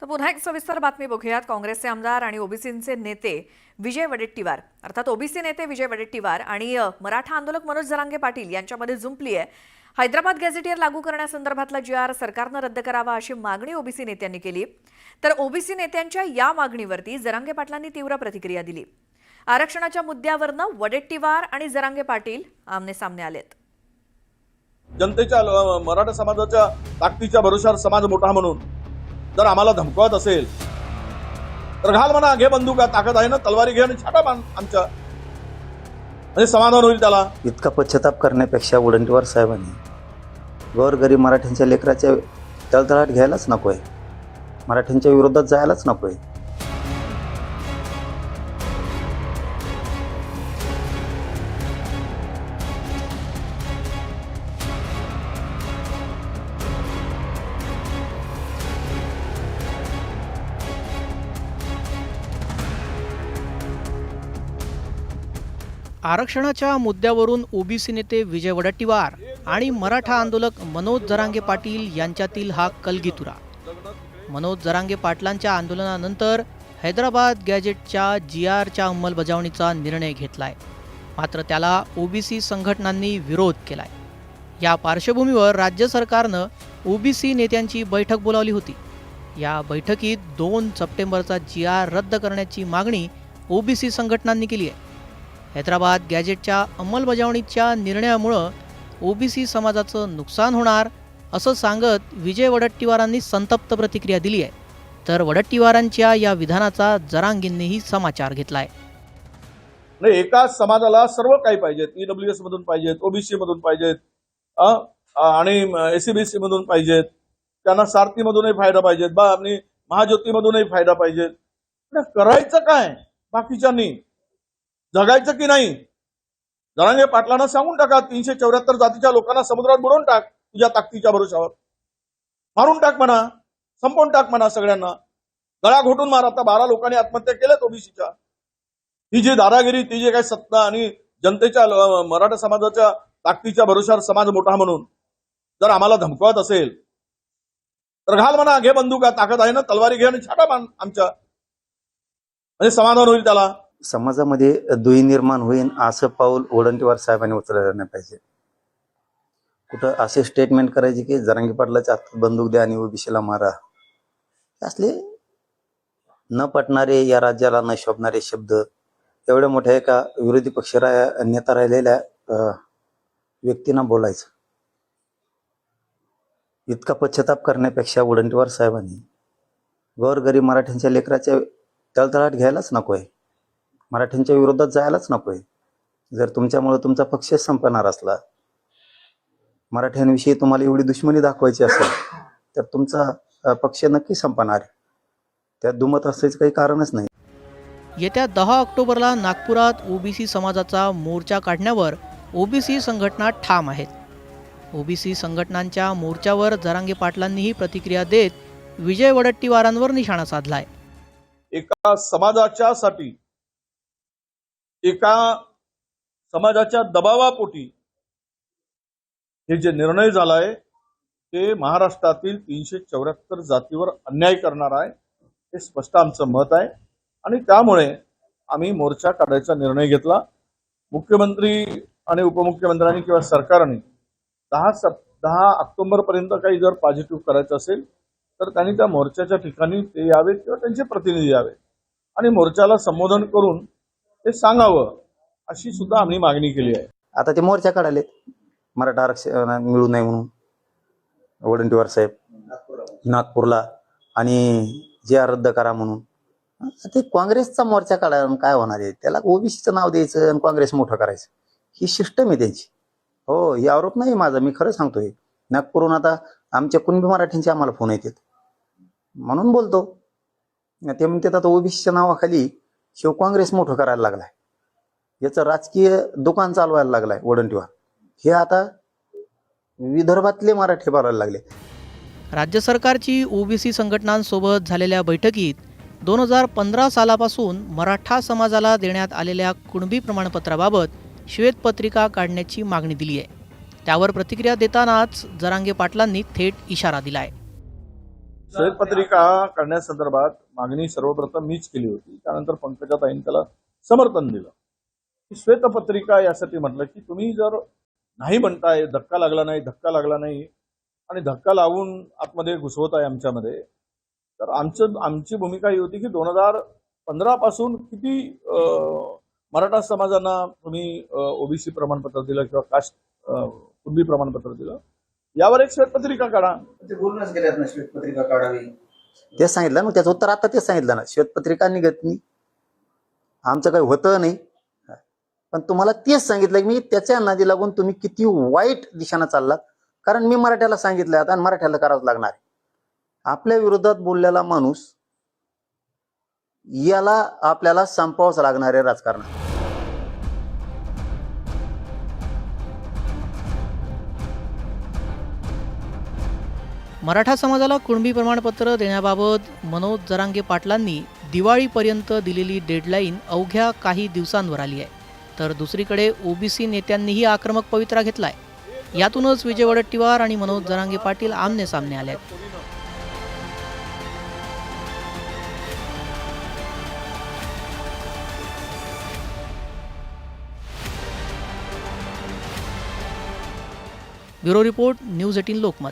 तर पुन्हा एक सविस्तर बातमी बघूयात। काँग्रेसचे आमदार आणि ओबीसीचे नेते विजय वडेट्टीवार अर्थात ओबीसी नेते विजय वडेट्टीवार आणि मराठा आंदोलक मनोज जरांगे पाटील यांच्यामध्ये जुंपली आहे। हैदराबाद गॅझेटियर लागू करण्यासंदर्भातला जी.आर. सरकारनं रद्द करावा अशी मागणी ओबीसी नेत्यांनी केली। तर ओबीसी नेत्यांच्या या मागणीवरती जरांगे पाटलांनी तीव्र प्रतिक्रिया दिली। आरक्षणाच्या मुद्द्यावरनं वडेट्टीवार आणि जरांगे पाटील आमने सामने आलेत। जनतेच्या मराठा समाजाच्या ताकदीच्या भरोशावर समाज मोठा म्हणून जर आम्हाला धमकवत असेल तर घाल म्हणा, घे बंदुका, ताकद आहे ना, तलवारी घे आणि छाटा बांध आमच्या, म्हणजे समाधान होईल त्याला। इतका पश्चाताप करण्यापेक्षा वडेट्टीवार साहेबांनी गोरगरीब मराठ्यांच्या लेकराच्या तळतळाट घ्यायलाच नकोय, मराठ्यांच्या विरोधात जायलाच नकोय। आरक्षणाच्या मुद्द्यावरून ओबीसी नेते विजय वडेट्टीवार आणि मराठा आंदोलक मनोज जरांगे पाटील यांच्यातील हा कलगीतुरा। मनोज जरांगे पाटलांच्या आंदोलनानंतर हैदराबाद गॅझेटच्या जी.आरच्या अंमलबजावणीचा निर्णय घेतलाय, मात्र त्याला ओबीसी संघटनांनी विरोध केलाय। या पार्श्वभूमीवर राज्य सरकारनं ओबीसी नेत्यांची बैठक बोलावली होती। या बैठकीत 2 सप्टेंबरचा जी.आर. रद्द करण्याची मागणी ओबीसी संघटनांनी केली आहे। हैदराबाद गॅझेटच्या अंमलबजावणीच्या निर्णयामुळे ओबीसी समाजाचं नुकसान होणार असं सांगत विजय वडेट्टीवारांनी संतप्त प्रतिक्रिया दिली आहे। तर वडेट्टीवारांच्या या विधानाचा जरांगेंनीही समाचार घेतलाय। एकाच समाजाला सर्व काही पाहिजेत, ईडब्ल्यूएस मधून पाहिजेत, ओबीसी मधून पाहिजेत आणि एसीबीसी मधून पाहिजेत, त्यांना सारथी मधूनही फायदा पाहिजेत आणि महाज्योती मधूनही फायदा पाहिजेत। करायचं काय? बाकीच्यांनी जगायचं की नाही? जरांगे पाटलांना सांगून टाका, 374 जातीच्या लोकांना समुद्रात बुडवून टाक तुझ्या ताकदीच्या भरोशावर, मारून टाक म्हणा, संपवून टाक म्हणा, सगळ्यांना गळा घोटून मार। आता 12 लोकांनी आत्महत्या केल्यात ओबीसीच्या। ही जी दादागिरी, ती जे काही सत्ता आणि जनतेच्या मराठा समाजाच्या ताकदीच्या भरोशावर समाज मोठा म्हणून जर आम्हाला धमकवत असेल तर घाल म्हणा, घे बंदुका, ताकद आहे ना, तलवारी घे आणि छाटा बांध आमच्या, म्हणजे समाधान होईल त्याला। समाजामध्ये दुही निर्माण होईल असं पाऊल वडेट्टीवार साहेबांनी उचललं नाही पाहिजे। कुठं असे स्टेटमेंट करायचे की जरांगे पाटलाच्या हातात बंदूक द्या आणि ओबीसीला मारा, असले न पटणारे, या राज्याला न शोभणारे शब्द एवढ्या मोठ्या एका विरोधी पक्ष नेता राहिलेल्या व्यक्तींना बोलायचं। इतका पश्चाताप करण्यापेक्षा वडेट्टीवार साहेबांनी गोरगरीब मराठ्यांच्या लेकराच्या तळतळाट घ्यायलाच नकोय, मराठ्यांच्या विरोधात जायलाच नकोय। जर तुमच्यामुळे तुमचा पक्ष संपणार असला, मराठ्यांविषयी तुम्हाला एवढी दुश्मनी दाखवायची असेल तर तुमचा पक्ष नक्की संपणार, त्यात दुमत असायचं काही कारणच नाही। येत्या 10 ऑक्टोबरला नागपुरात ओबीसी समाजाचा मोर्चा काढण्यावर ओबीसी संघटना ठाम आहेत। ओबीसी संघटनांच्या मोर्चावर जरांगे पाटलांनीही प्रतिक्रिया देत विजय वडेट्टीवारांवर निशाणा साधलाय। एका समाजाच्यासाठी, एका समाजाच्या दबावापोटी हे जे निर्णय झालाय ते महाराष्ट्रातील 374 जातीवर अन्याय करणार आहे, हे स्पष्ट आमचं मत आहे। आणि त्यामुळे आम्ही मोर्चा काढायचा निर्णय घेतला। मुख्यमंत्री आणि उपमुख्यमंत्र्यांनी किंवा सरकारने 10 ऑक्टोबर पर्यंत काही जर पॉझिटिव्ह करायचं असेल तर त्यांनी त्या मोर्चाच्या ठिकाणी ते यावेत किंवा त्यांचे प्रतिनिधी यावेत आणि मोर्चाला संबोधन करून ते सांगावं, अशी सुद्धा आम्ही मागणी केली आहे। आता ते मोर्चा काढाले मराठा आरक्षण मिळू नये म्हणून वडेट्टीवार साहेब नागपूरला, आणि जे रद्द करा म्हणून। ते काँग्रेसचा मोर्चा काढायला काय होणार आहे? त्याला ओबीसीचं नाव द्यायचं आणि काँग्रेस मोठं करायचं, ही सिस्टम आहे त्यांची। हो, ही आरोप नाही माझा, मी खरं सांगतोय। नागपूरहून आता आमच्या कुणबी मराठ्यांचे आम्हाला फोन येतात म्हणून बोलतो। ते म्हणतात आता ओबीसीच्या नावाखाली शिव काँग्रेस मोठं करायला लागलाय, याचं राजकीय दुकान चालवायला लागलाय वडेट्टीवार। हे आता विदर्भातले मराठी बोलायला लागले। राज्य सरकारची ओबीसी संघटनांसोबत झालेल्या बैठकीत 2015 सालापासून मराठा समाजाला देण्यात आलेल्या कुणबी प्रमाणपत्राबाबत श्वेतपत्रिका काढण्याची मागणी दिली आहे। त्यावर प्रतिक्रिया देतानाच जरांगे पाटलांनी थेट इशारा दिलाय। श्वेतपत्रिका करण्यासंदर्भात मागणी सर्वप्रथम मीच केली होती. त्यानंतर पंकजाताईंनी त्याला समर्थन दिलं. श्वेतपत्रिका यासाठी म्हटलं की तुम्ही जर नाही म्हणताय, धक्का लागला नाही आणि धक्का लावून आतमध्ये घुसवत आहे आमच्यामध्ये, तर आमची भूमिका ही होती की 2015 पासून किती मराठा समाजांना तुम्ही ओबीसी प्रमाणपत्र दिलं किंवा कास्ट कुणबी प्रमाणपत्र दिलं, यावर एक श्वेतपत्रिका काढा. ते बोलूनच गेल्यात ना श्वेतपत्रिका काढावी. तेच सांगितलं मग त्याचं उत्तर आता तेच सांगितलं ना, श्वेतपत्रिका निघत नाही, आमचं काही होतं नाही. पण तुम्हाला तेच सांगितलं की मी त्याच्या नादी लागून तुम्ही किती वाईट दिशेनं चाललात. कारण मी मराठ्याला सांगितलं आता आणि मराठ्याला करावंच लागणार आहे. आपल्या विरोधात बोललेला माणूस याला आपल्याला संपवावंच लागणार आहे राजकारणात. मराठा समाजाला कुणबी प्रमाणपत्र देण्याबाबत मनोज जरांगे पाटलांनी दिवाळीपर्यंत दिलेली डेडलाईन अवघ्या काही दिवसांवर आली आहे. तर दुसरीकडे ओबीसी नेत्यांनीही आक्रमक पवित्रा घेतलाय. यातूनच विजय वडेट्टीवार आणि मनोज जरांगे पाटील आमने सामने आले आहेत. Bureau report, news 18 Lokmat.